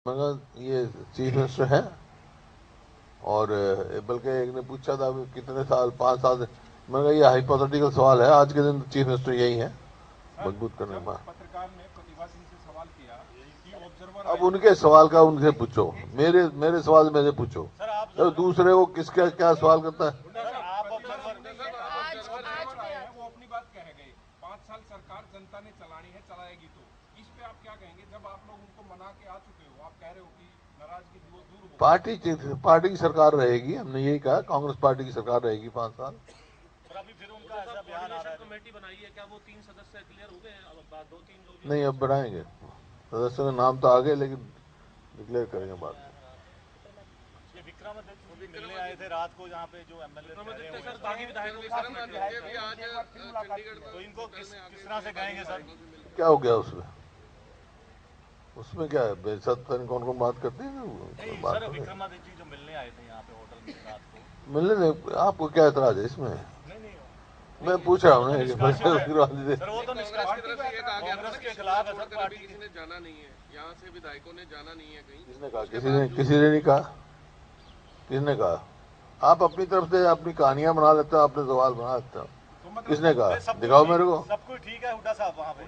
मगर ये chief minister है। और बल्कि एक ने पूछा था कितने साल, 5 साल से। मगर ये हाइपोथेटिकल सवाल है, आज के दिन चीफ मिनिस्टर यही है मजबूत करने जब के बाद। पत्रकार ने प्रतिभा सिंह से सवाल किया कि ऑब्जर्वर अब आए थे उनके सवाल का उनसे पूछो, मेरे मेरे सवाल मेरे पूछो। सर आप तो दूसरे को किसका क्या सवाल करता है। सर आप ऑब्जर्वर ऑब्जर्वर आए हैं, वो अपनी बात कह गए। 5 साल सरकार जनता ने चलानी है, चलाएगी। तो इस पे आप क्या कहेंगे जब आप लोग उनको मना के आ चुके हो? आप कह रहे हो कि नाराजगी दूर हो। पार्टी की सरकार रहेगी, हमने यही कहा, कांग्रेस पार्टी की सरकार रहेगी 5 साल। सर अभी फिर उनका ऐसा बयान आ रहा है। कमेटी बनाई है, क्या वो 3 सदस्य क्लियर हो गए हैं? अब 2-3 लोग नहीं, अब बढ़ाएंगे। सदस्यों के नाम तो आ गए, लेकिन डिक्लेयर करेंगे बाद में। ये विक्रमादित्य भी मिलने आए थे रात को, जहाँ पे जो एमएलए सर बागी विधायकों के तो इनको किस तरह से कहेंगे सर? क्या हो गया उसमें? उसमें क्या है, बेशक कौन कौन बात करते हैं नहीं बात सर, विक्रमादित्य जो मिलने आए थे यहाँ पे होटल में रात को। मिलने दे, आपको क्या एतराज है इसमें? नहीं मैं पूछ रहा हूँ ना सर, वो तो कांग्रेस के खिलाफ है सर। पार्टी किसी ने जाना नहीं है, यहाँ से विधायकों ने जाना नहीं है कहीं। किसने कहा? किसी ने नहीं कहा। किसने कहा? आप अपनी तरफ से अपनी कहानियां बना लेते हो, अपने सवाल बना लेते हो। किसने कहा? दिखाओ मेरे को। सब कुछ ठीक है हुड्डा साहब, वहाँ पे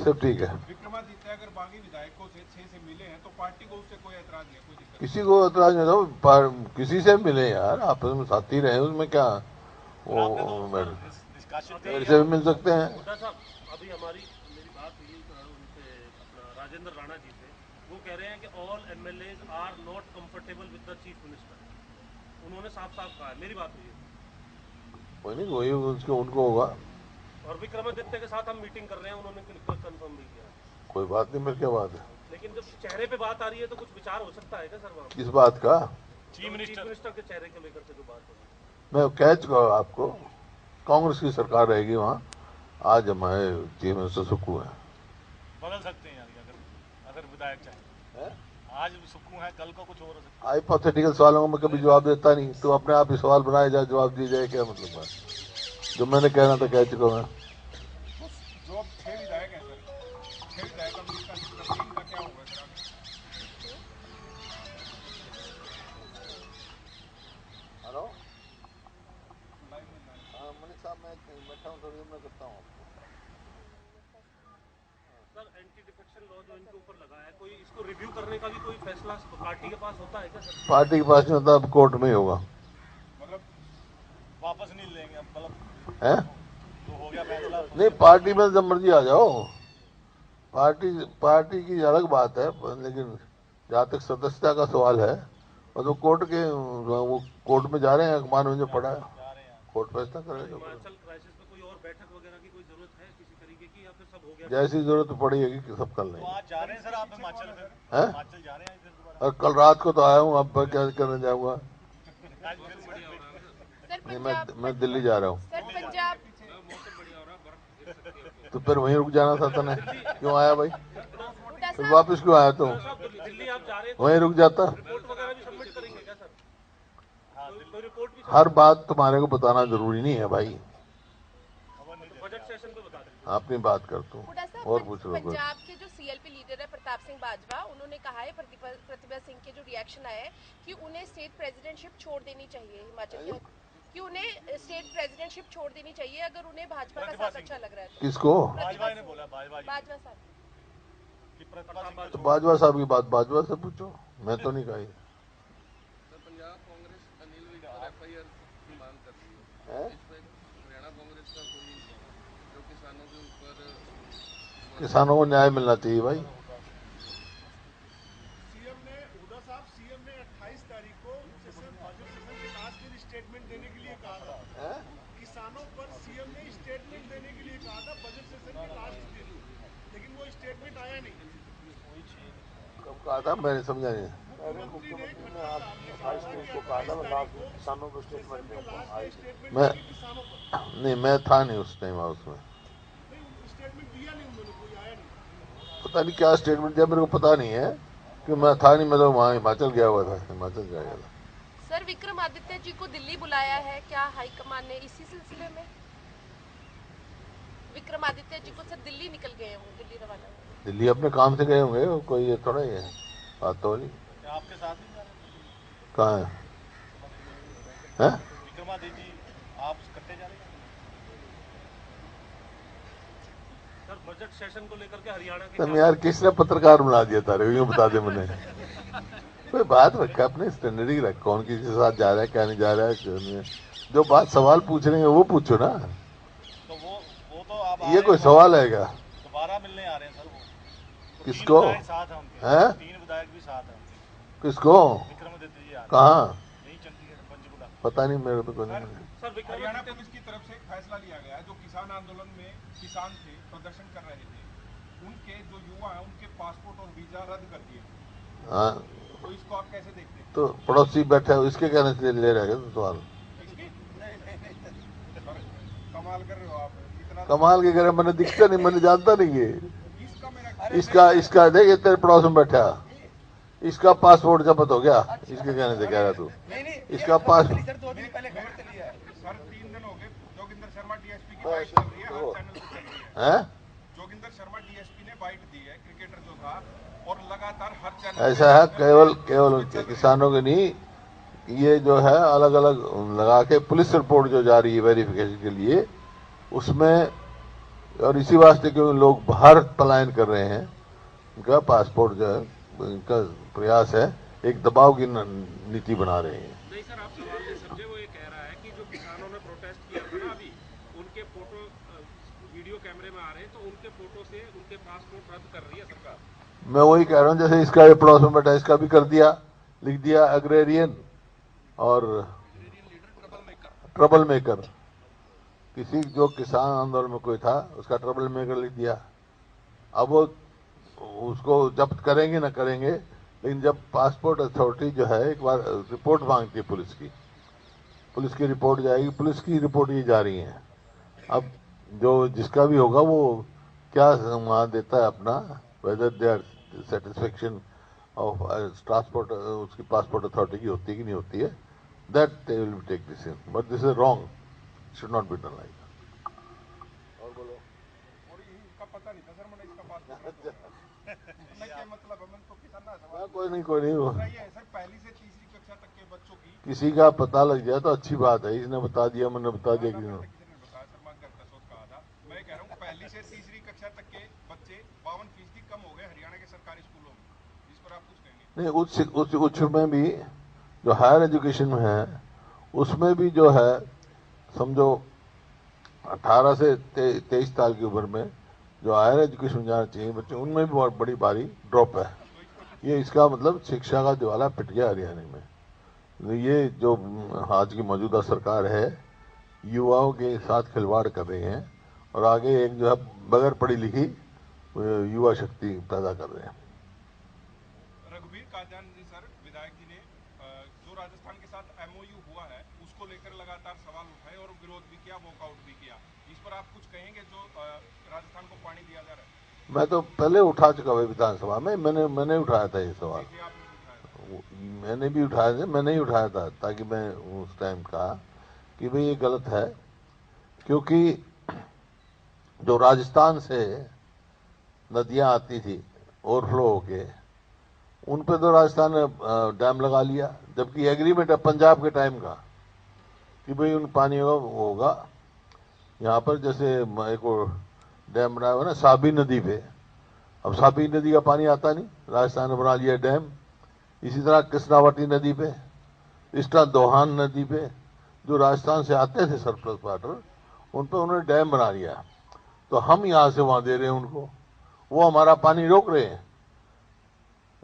सब ठीक है। विक्रमादित्य अगर बागी विधायकों से 6 से मिले हैं तो पार्टी को उससे कोई ऐतराज नहीं, कोई दिक्कत किसी को ऐतराज नहीं था, किसी से मिले यार, आपस में साथी रहे, उसमें क्या वो मेरे से भी मिल सकते हैं। अभी मेरी बात हुई उनसे, अपना राजेंद्र राणा जी से। वो कह रहे हैं कि all MLA are not comfortable with the chief minister. उन्होंने साफ साफ कहा है, मेरी बात हुई है। कोई नहीं, वही उनको होगा। और विक्रमादित्य के साथ हम मीटिंग कर रहे हैं, उन्होंने कंफर्म भी किया। कोई बात नहीं, मेरे क्या बात है। लेकिन जब चेहरे पे बात आ रही है तो कुछ विचार हो सकता है क्या सर वहाँ? किस बात का? चीफ मिनिस्टर के चेहरे को लेकर के जो बात हो रही है। मैं कह चुका हूँ आपको, कांग्रेस की सरकार रहेगी वहाँ। आज हमारे चीफ मिनिस्टर सुक्खू है। बदल सकते हैं यानी अगर विधायक चाहे। आज सुक्खू है, कल को कुछ और हो सकता है। हाइपोथेटिकल सवालों में कभी जवाब देता नहीं, तो अपने आप ही सवाल बनाए जाए, जवाब दिए जाए, क्या मतलब है? जो मैंने कहना था कह चुका मैं। जो 6 विधायक हैं सर, 6 विधायक अमेरिका से, इनका क्या होगा सर? हेलो, मलिक साहब, मैं बैठा हूँ, थोड़ी देर में करता हूँ आपको। सर एंटी डिफेक्शन लॉ जो इनके ऊपर लगा है, कोई इसको रिव्यू करने का भी कोई फैसला पार्टी के पास होता है क्या सर? पार्टी के पास नहीं होता, अब कोर्ट में ही होगा। मतलब वापस नहीं लेंगे, मतलब है तो हो गया फैसला। नहीं, पार्टी में जब मर्जी आ जाओ। पार्टी की अलग बात है, लेकिन जहाँ तक सदस्यता का सवाल है, और तो वो कोर्ट में जा रहे हैं, अखबार में जो पड़ा है, कोर्ट फैसला करेगा। हिमाचल क्राइसिस में कोई और बैठक वगैरह की कोई जरूरत है किसी तरीके की, या फिर सब हो गया? जैसी जरूरत पड़ेगी कि सब कर लेंगे। आज जा रहे हैं सर आप हिमाचल में? हैं? हिमाचल जा रहे हैं फिर दोबारा? और कल रात को तो आया हूँ, अब क्या करने जाऊंगा? नहीं, मैं दिल्ली जा रहा हूँ। पंजाब तो फिर वहीं रुक जाना था तने, क्यों आया भाई? फिर वापस क्यों आया? तो दिल्ली आप जा रहे हैं, वहीं रुक जाता। रिपोर्ट वगैरह भी सबमिट करेंगे क्या सर? कोई रिपोर्ट भी हर बात तुम्हारे को बताना जरूरी नहीं है भाई। बजट सेशन पे बता देंगे। अपनी बात करता हूँ, और पूछ लो। पंजाब के जो सीएलपी लीडर है प्रताप सिंह बाजवा, उन्होंने कहा है प्रतिभा सिंह के जो रिएक्शन आए हैं कि उन्हें स्टेट प्रेसिडेंटशिप छोड़ देनी चाहिए हिमाचल के, कि उन्हें स्टेट प्रेसिडेंटशिप छोड़ देनी चाहिए अगर उन्हें भाजपा का साथ अच्छा लग रहा है। किसको? बाजवा ने बोला, बाजवा साहब। तो बाजवा साहब की बात बाजवा से पूछो, मैं तो नहीं कही। पंजाब कांग्रेस अनिल विज पर एफआईआर की मांग कर रही है, इस पर हरियाणा कांग्रेस का कोई जो किसानों के ऊपर। किसानों को न्याय मिलना चाहिए भाई। सीएम ने 28 तारीख को बजट सेशन के लास्ट दिन स्टेटमेंट देने के लिए कहा था। किसानों पर सीएम ने स्टेटमेंट देने के लिए कहा था बजट सेशन के लास्ट दिन, लेकिन वो स्टेटमेंट आया नहीं। कब कहा था? मैंने समझा नहीं। मुख्यमंत्री ने 28 तारीख को किसानों को स्टेटमेंट मैं नहीं, मैं था नहीं उस टाइम हाउस में। स्टेटमेंट दिया नहीं उन्होंने, कोई आया नहीं। पता नहीं क्या स्टेटमेंट दिया, मेरे को पता नहीं है, कि मैं था नहीं, मैं तो वहाँ हिमाचल गया हुआ था, हिमाचल गया था। सर विक्रमादित्य जी को दिल्ली बुलाया है क्या हाईकमान ने इसी सिलसिले में? विक्रमादित्य जी को सर दिल्ली निकल गए होंगे, दिल्ली रवाना होंगे। दिल्ली अपने काम से गए होंगे, कोई ये थोड़ा ही है। बात तो नहीं। क्या आपके साथ नहीं जा रहे? कहाँ है? विक्रमादित्य जी आप इकट्ठे जा रहे हैं? सर बजट सेशन को लेकर के हरियाणा के तुम यार किसने पत्रकार बना दिया तारे, यूँ बता दे मैंने। कोई बात रखा, अपने स्टैंडर्ड ही रख, कौन किसी के साथ जा रहा है क्या नहीं जा रहा है क्यों नहीं है। जो बात सवाल पूछ रहे हैं वो पूछो ना। तो वो तो आप ये कोई सवाल है क्या? दोबारा मिलने आ रहे हैं सर वो। किसको? 3 विधायक साथ हैं उनके। हैं? 3 विधायक भी साथ हैं उनके। किसको? विक्रमादित्य जी आ रहे हैं। कहाँ? नहीं चंडीगढ़ पंचकुला। पता नहीं मेरे को नहीं। सर हरियाणा पुलिस की तरफ से एक फैसला लिया गया है, जो किसान आंदोलन में किसान थे, प्रदर्शन कर रहे थे, उनके जो युवा हैं उनके पासपोर्ट और वीजा रद्द कर दिए। हाँ तो इसको आप कैसे देखते हैं? तो पड़ोसी बैठा है इसके कहने से ले रहे हैं सवाल। कमाल कर रहे हो आप, इतना कमाल के करे, मैंने दिखता नहीं, मैंने जानता नहीं ये। इसका मेरा इसका देख, तेरे पड़ोस में बैठा, इसका पासपोर्ट जब्त हो गया, इसके कहने से कह रहा तू। इसका पासपोर्ट सर 3 दिन हो गए, जोगिंदर शर्मा डीएसपी की बाइट चल रही है, हर चैनल पे चल रही है। है। जोगिंदर शर्मा डीएसपी ने बाइट दी है, क्रिकेटर जो था, और लगातार हर चैनल ऐसा है, केवल किसानों के नहीं, ये जो है अलग अलग लगा के पुलिस रिपोर्ट जो जा रही है वेरिफिकेशन के लिए, उसमें, और इसी वास्ते क्योंकि लोग बाहर पलायन कर रहे हैं, उनका पासपोर्ट जो है, इनका प्रयास है, एक दबाव की नीति बना रहे हैं। नहीं सर आप सवाल नहीं समझे, वो ये कह रहा है कि जो किसानों ने प्रोटेस्ट किया था ना अभी, उनके फोटो वीडियो कैमरे में आ रहे हैं, तो उनके फोटो से उनके पासपोर्ट रद्द कर रही है सरकार। मैं वही कह रहा हूँ, जैसे इसका ये पड़ोस में बैठा, इसका भी कर दिया, लिख दिया एग्रेरियन और ट्रबल मेकर। किसी जो किसान आंदोलन में कोई था उसका ट्रबल मेकर लिख दिया। अब वो उसको जब्त करेंगे ना करेंगे, लेकिन जब पासपोर्ट अथॉरिटी जो है एक बार रिपोर्ट मांगती है पुलिस की रिपोर्ट जाएगी, पुलिस की रिपोर्ट ये जा रही है। अब जो जिसका भी होगा वो क्या वहाँ देता है अपना, whether they are satisfaction of transport, उसकी पासपोर्ट अथॉरिटी की होती है कि नहीं होती है, that they will take decision, but this is wrong, should not be done like. और बोलो। और इसका पता नहीं था सर, मैंने इसका पासपोर्ट क्या मतलब है, मैंने तो किसान ना सवाल कोई नहीं वो ये है सर, पहली से तीसरी कक्षा तक के बच्चों की किसी का पता लग जाए तो अच्छी बात है। इसने बता दिया, मैंने बता दिया कि किसी ने बताया सर, मैं करता सोच कहा था, मैं कह रहा हूँ पहली से तीसरी कक्षा तक के बच्चे 52% कम हो गए हरियाणा के सरकारी स्कूलों में, इस पर आप कुछ कहेंगे? नहीं, उच्च में भी जो हायर एजुकेशन में है उसमें भी जो है, समझो 18 से 23 साल की उम्र में जो हायर एजुकेशन जाना चाहिए बच्चे, उनमें भी बहुत बड़ी भारी ड्रॉप है। ये इसका मतलब शिक्षा का दिवाला पिट गया हरियाणा में। ये जो आज की मौजूदा सरकार है, युवाओं के साथ खिलवाड़ कर रहे हैं और आगे एक जो है बगैर पढ़ी लिखी युवा शक्ति पैदा कर रहे हैं। रघुवीर कादियान जी सर, विधायक जी ने जो राजस्थान के साथ एमओयू हुआ है उसको लेकर लगातार सवाल उठाए और विरोध भी किया, वॉकआउट भी किया, इस पर आप कुछ कहेंगे? जो राजस्थान को पानी दिया जा रहा है, मैं तो पहले उठा चुका हुआ विधानसभा में, मैंने उठाया था ये सवाल, मैंने भी उठाया था, मैंने ही उठाया था, ताकि मैं उस टाइम कहा कि भाई ये गलत है, क्योंकि जो राजस्थान से नदियां आती थी ओवरफ्लो होके, उन पे तो राजस्थान ने डैम लगा लिया, जबकि एग्रीमेंट है पंजाब के टाइम का कि भाई उन पानी होगा यहाँ पर, जैसे एक डैम बनाया हुआ ना साबी नदी पे, अब साबी नदी का पानी आता नहीं, राजस्थान ने बना लिया डैम। इसी तरह कृष्णावती नदी पे, इस तरह दोहान नदी पे जो राजस्थान से आते थे सरप्लस वाटर, उन पे उन्होंने डैम बना लिया। तो हम यहाँ से वहां दे रहे हैं उनको, वो हमारा पानी रोक रहे हैं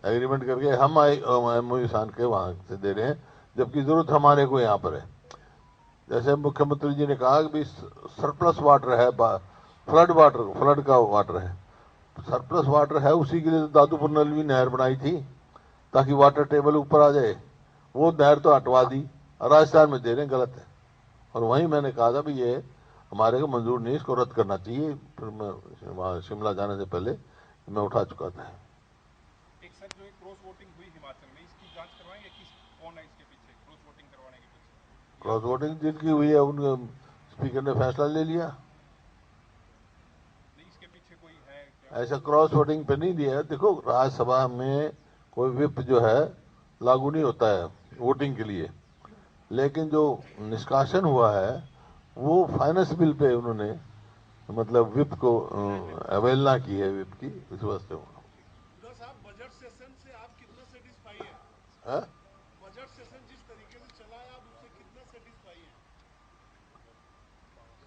एग्रीमेंट करके, हम एमओयू सान के वहां से दे रहे हैं, जबकि जरूरत हमारे को यहाँ पर है। जैसे मुख्यमंत्री जी ने कहा कि सरप्लस वाटर है, फ्लड का वाटर है, सरप्लस वाटर है, उसी के लिए तो दादूपुर नलवी नहर बनाई थी ताकि वाटर टेबल ऊपर आ जाए। वो नहर तो हटवा दी, राजस्थान में दे रहे हैं, गलत है। और वहीं मैंने कहा था भी ये हमारे को मंजूर नहीं, इसको रद्द करना चाहिए। फिर मैं वहाँ शिमला जाने से पहले मैं उठा चुका था। एक सर जो क्रॉस वोटिंग हुई हिमाचल में, इसकी जांच करवाएंगे, कौन है इसके पीछे क्रॉस वोटिंग करवाने के पीछे? क्रॉस वोटिंग जिनकी हुई है उनके स्पीकर ने फैसला ले लिया, इसके पीछे कोई है क्या? ऐसा क्रॉस वोटिंग पे नहीं दिया। देखो राज्यसभा में कोई विप जो है लागू नहीं होता है वोटिंग के लिए। लेकिन जो निष्कासन हुआ है वो फाइनेंस बिल पे उन्होंने मतलब विप को अवहेलना की है विप की, इस वास्ते हुड्डा साहब बजट सेशन से आप कितना सेटिस्फाई हैं? है? बजट सेशन जिस तरीके से चला है आप उससे कितना सेटिस्फाई हैं?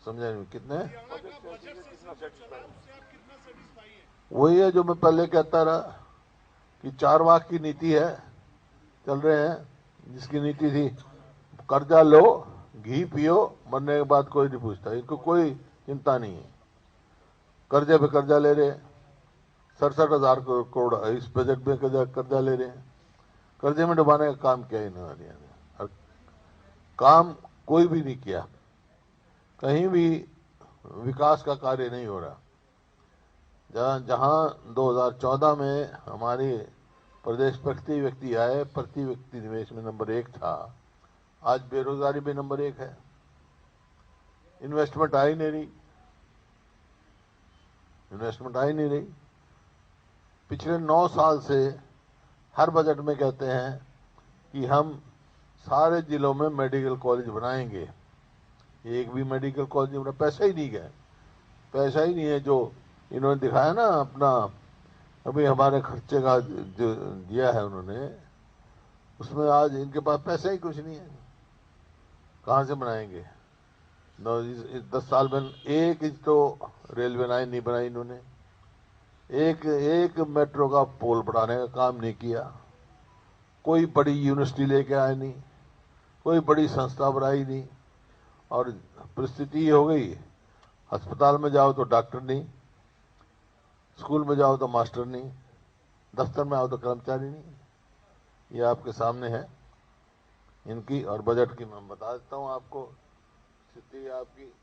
समझा नहीं कितने? हरियाणा का बजट सेशन जो चला है उससे आप कितना सेटिस्फाई हैं? वही है जो मैं पहले कहता रहा कि 4 वाक की नीति है, चल रहे हैं, जिसकी नीति थी कर्जा लो घी पियो मरने के बाद कोई नहीं पूछता, इनको कोई चिंता नहीं है। कर्जे पे कर्जा ले रहे हैं, 67,000 करोड़ इस बजट में कर्जा ले रहे हैं। कर्जे में डुबाने का काम किया इन्होंने, और काम कोई भी नहीं किया, कहीं भी विकास का कार्य नहीं हो रहा। जहां 2014 में हमारे प्रदेश प्रति व्यक्ति आय प्रति व्यक्ति निवेश में नंबर 1 था, आज बेरोजगारी में नंबर 1 है। इन्वेस्टमेंट आ ही नहीं रही, इन्वेस्टमेंट आ ही नहीं रही। पिछले 9 साल से हर बजट में कहते हैं कि हम सारे जिलों में मेडिकल कॉलेज बनाएंगे, एक भी मेडिकल कॉलेज में पैसा ही नहीं गया, पैसा ही नहीं है। जो इन्होंने दिखाया ना अपना अभी हमारे खर्चे का जो दिया है उन्होंने, उसमें आज इनके पास पैसा ही कुछ नहीं है, कहां से बनाएंगे? 10 साल में एक इंच तो रेलवे लाइन नहीं बनाई इन्होंने, एक मेट्रो का पोल बढ़ाने का काम नहीं किया, कोई बड़ी यूनिवर्सिटी लेके आए नहीं, कोई बड़ी संस्था बनाई नहीं। और परिस्थिति ये हो गई, अस्पताल में जाओ तो डॉक्टर नहीं, स्कूल में जाओ तो मास्टर नहीं, दफ्तर में आओ तो कर्मचारी नहीं। ये आपके सामने है इनकी, और बजट की मैं बता देता हूं आपको स्थिति आपकी।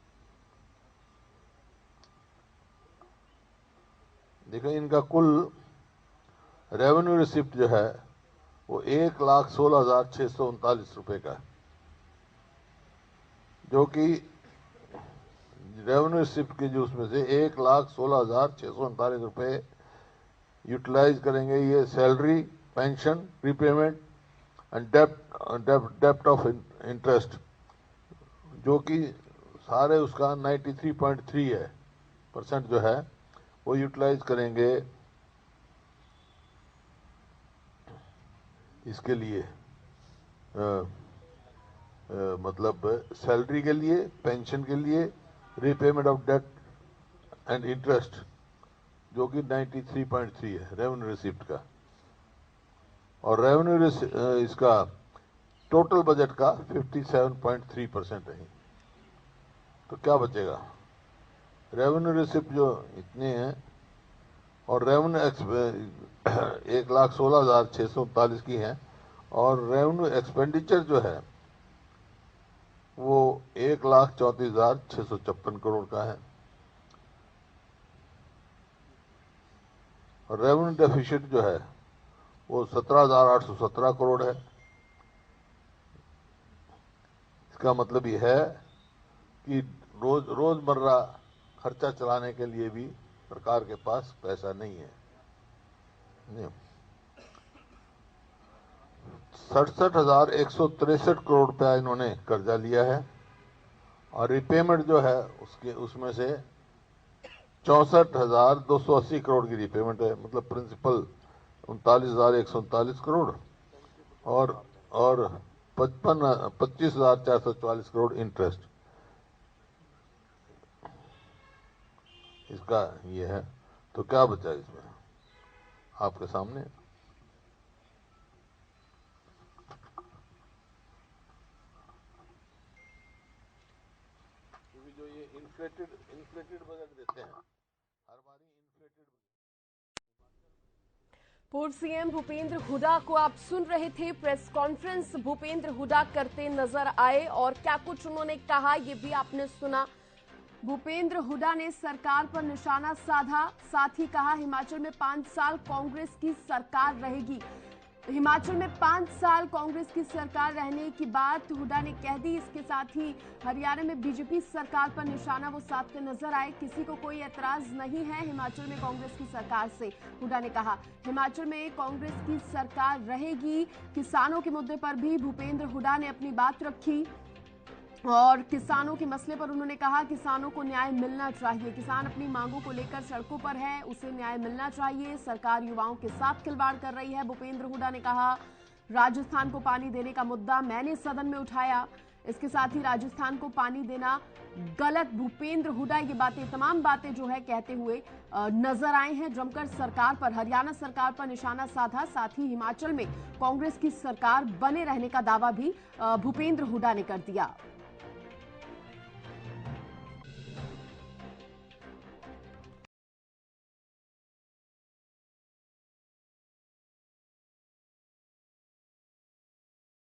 देखो इनका कुल रेवेन्यू रिसिप्ट जो है वो 1,16,639 रुपए का है, जो कि रेवेन्यू रिसिप्ट के जो उसमें से 1,16,639 रुपए यूटिलाइज करेंगे ये सैलरी, पेंशन, रिपेमेंट एंड डेप्ट ऑफ इंटरेस्ट, जो कि सारे उसका 93.3 है % जो है वो यूटिलाइज करेंगे इसके लिए मतलब सैलरी के लिए, पेंशन के लिए, repayment of debt and interest, जो कि 93.3 है रेवेन्यू रिसिप्ट का। और रेवेन्यू इसका टोटल बजट का 57.3% है। तो क्या बचेगा? रेवेन्यू रिसिप्ट जो इतने हैं और रेवेन्यू 1,16,639 की है, और रेवेन्यू एक्सपेंडिचर जो है वो 1,34,656 करोड़ का है, और रेवेन्यू डेफिसिट जो है वो 17,817 करोड़ है। इसका मतलब ये है कि रोजमर्रा खर्चा चलाने के लिए भी सरकार के पास पैसा नहीं है। 67,163 करोड़ रुपया इन्होंने कर्जा लिया है, और रिपेमेंट जो है उसमें से 64,280 करोड़ की रिपेमेंट है, मतलब प्रिंसिपल 39,139 करोड़ और 25,444 करोड़ इंटरेस्ट, इसका ये है। तो क्या बचा इसमें आपके सामने? क्योंकि जो ये इन्फ्लेटेड बजट देते हैं हर बारी, इन्फ्लेटेड। पूर्व सीएम भूपेंद्र हुड्डा को आप सुन रहे थे। प्रेस कॉन्फ्रेंस भूपेंद्र हुड्डा करते नजर आए और क्या कुछ उन्होंने कहा ये भी आपने सुना। भूपेंद्र हुड्डा ने सरकार पर निशाना साधा, साथ ही कहा हिमाचल में 5 साल कांग्रेस की सरकार रहेगी। हिमाचल में 5 साल कांग्रेस की सरकार रहने की बात हुड्डा ने कह दी। इसके साथ ही हरियाणा में बीजेपी सरकार पर निशाना वो साधते नजर आए। किसी को कोई एतराज नहीं है हिमाचल में कांग्रेस की सरकार से, हुड्डा ने कहा। हिमाचल में कांग्रेस की सरकार रहेगी। किसानों के मुद्दे पर भी भूपेंद्र हुड्डा ने अपनी बात रखी और किसानों के मसले पर उन्होंने कहा किसानों को न्याय मिलना चाहिए। किसान अपनी मांगों को लेकर सड़कों पर है, उसे न्याय मिलना चाहिए। सरकार युवाओं के साथ खिलवाड़ कर रही है, भूपेंद्र हुड्डा ने कहा। राजस्थान को पानी देने का मुद्दा मैंने सदन में उठाया। इसके साथ ही राजस्थान को पानी देना गलत, भूपेंद्र हुड्डा ये बातें, तमाम बातें जो है कहते हुए नजर आए हैं। जमकर सरकार पर, हरियाणा सरकार पर निशाना साधा। साथ ही हिमाचल में कांग्रेस की सरकार बने रहने का दावा भी भूपेंद्र हुड्डा ने कर दिया।